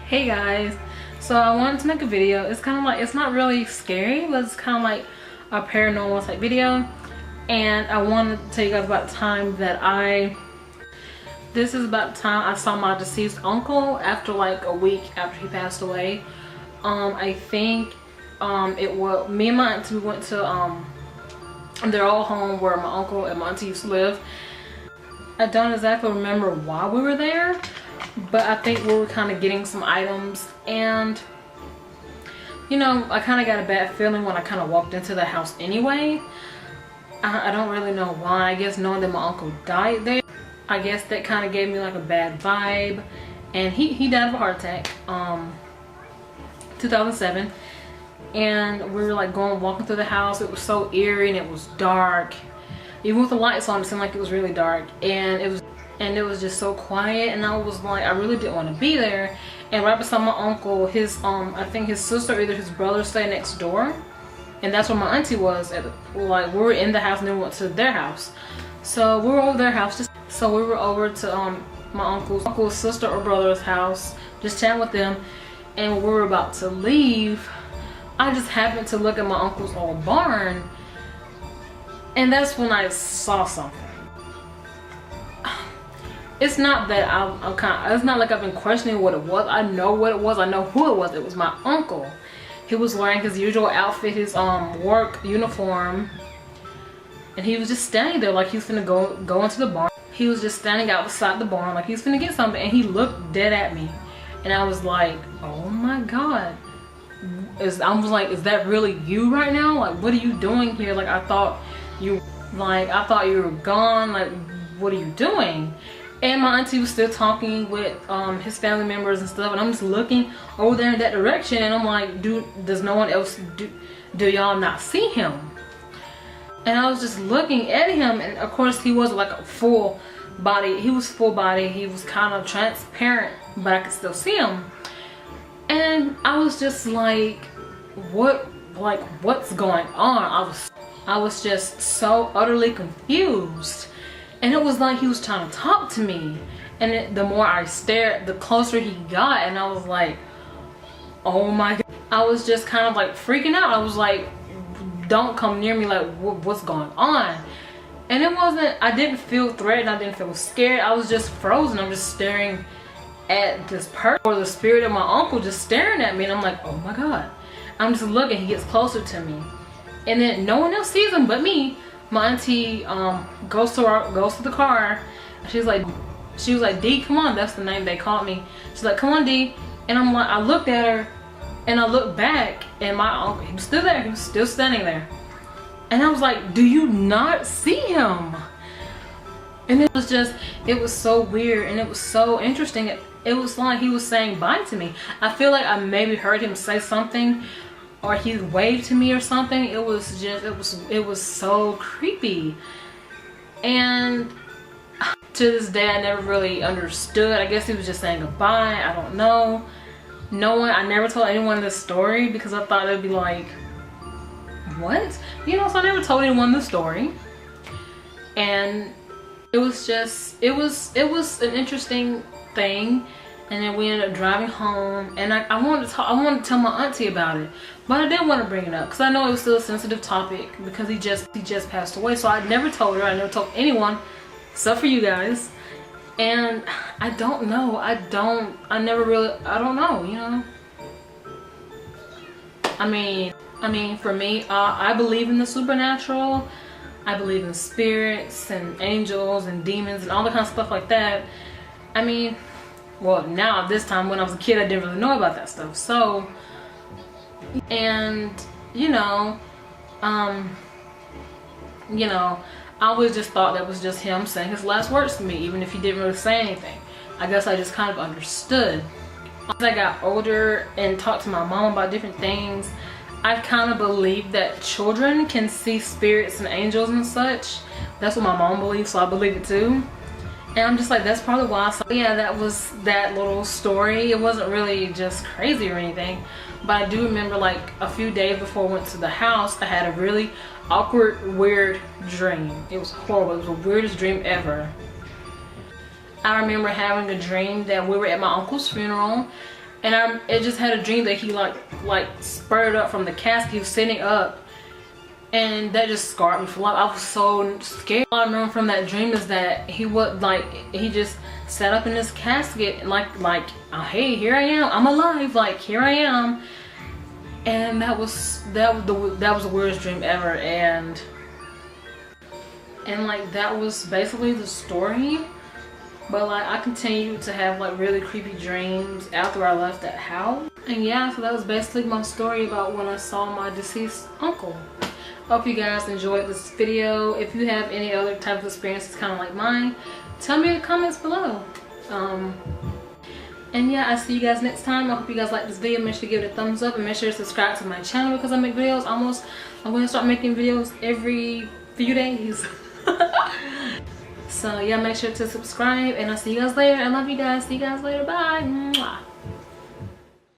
Hey guys, so I wanted to make a video. It's kind of like, it's not really scary, but it's kind of like a paranormal type video. And I wanted to tell you guys about the time that this is about the time I saw my deceased uncle after like a week after he passed away. I think it was me and my auntie, we went to their old home where my uncle and my auntie used to live. I don't exactly remember why we were there, but I think we were kind of getting some items, and you know, I kind of got a bad feeling when I kind of walked into the house anyway. I don't really know why. I guess knowing that my uncle died there, I guess that kind of gave me like a bad vibe. And he died of a heart attack 2007, and we were like walking through the house. It was so eerie and it was dark. Even with the lights on, it seemed like it was really dark, and it was just so quiet. And I was like, I really didn't want to be there. And right beside my uncle, his I think his sister or either his brother stayed next door, and that's where my auntie was at. Like, we were in the house and then we went to their house, so we were over their house. So we were over to my uncle's sister or brother's house, just chatting with them. And when we were about to leave, I just happened to look at my uncle's old barn, and that's when I saw something. It's not that it's not like I've been questioning what it was. I know what it was. I know who it was. It was my uncle. He was wearing his usual outfit, his work uniform, and he was just standing there like he was gonna go into the barn. He was just standing out beside the barn like he was gonna get something, and he looked dead at me, and I was like, oh my god. I was like, is that really you right now? Like, what are you doing here? Like, I thought you were gone. Like, what are you doing? And my auntie was still talking with his family members and stuff, and I'm just looking over there in that direction, and I'm like, does no one else, do y'all not see him? And I was just looking at him, and of course he was like a full body. He was full body. He was kind of transparent, but I could still see him. And I was just like, what's going on? I was just so utterly confused. And it was like he was trying to talk to me. And the more I stared, the closer he got. And I was like, oh my god. I was just kind of like freaking out. I was like, don't come near me. Like, what's going on? And it wasn't, I didn't feel threatened. I didn't feel scared. I was just frozen. I'm just staring at this person, or the spirit of my uncle just staring at me. And I'm like, oh my god. I'm just looking. He gets closer to me. And then no one else sees him but me. My auntie goes to the car. She was like, D, come on. That's the name they called me. She's like, come on, D. And I'm like, I looked at her and I looked back, and my uncle, he was still there. He was still standing there. And I was like, do you not see him? And it was so weird, and it was so interesting. It was like he was saying bye to me. I feel like I maybe heard him say something, or he waved to me or something. It was so creepy. And to this day, I never really understood. I guess he was just saying goodbye. I don't know. I never told anyone this story because I thought it'd be like, what? You know, so I never told anyone the story. And it was an interesting thing. And then we ended up driving home, and I wanted to tell my auntie about it, but I didn't want to bring it up because I know it was still a sensitive topic because he just passed away. So I never told her. I never told anyone except for you guys. And I don't know. I don't know, you know. I mean, for me, I believe in the supernatural. I believe in spirits and angels and demons and all the kind of stuff like that. I mean, well, now this time, when I was a kid, I didn't really know about that stuff. So, and you know, I always just thought that was just him saying his last words to me, even if he didn't really say anything. I guess I just kind of understood. As I got older and talked to my mom about different things, I kind of believed that children can see spirits and angels and such. That's what my mom believes, so I believe it too. And I'm just like, that's probably why I saw. Yeah, that was that little story. It wasn't really just crazy or anything. But I do remember, like, a few days before I went to the house, I had a really awkward, weird dream. It was horrible. It was the weirdest dream ever. I remember having a dream that we were at my uncle's funeral, And it just had a dream that he like spurred up from the casket. He was sitting up, and that just scarred me for life. I was so scared. All I remember from that dream is that he would he just sat up in his casket like oh, hey, here I am, I'm alive, like here I am. And that was the weirdest dream ever. And like that was basically the story. But like I continued to have like really creepy dreams after I left that house. And yeah, so that was basically my story about when I saw my deceased uncle. Hope you guys enjoyed this video. If you have any other type of experiences kind of like mine, tell me in the comments below. And yeah, I'll see you guys next time. I hope you guys like this video. Make sure to give it a thumbs up and make sure to subscribe to my channel because I make videos I'm going to start making videos every few days. So yeah, make sure to subscribe, and I'll see you guys later. I love you guys. See you guys later. Bye. Mwah.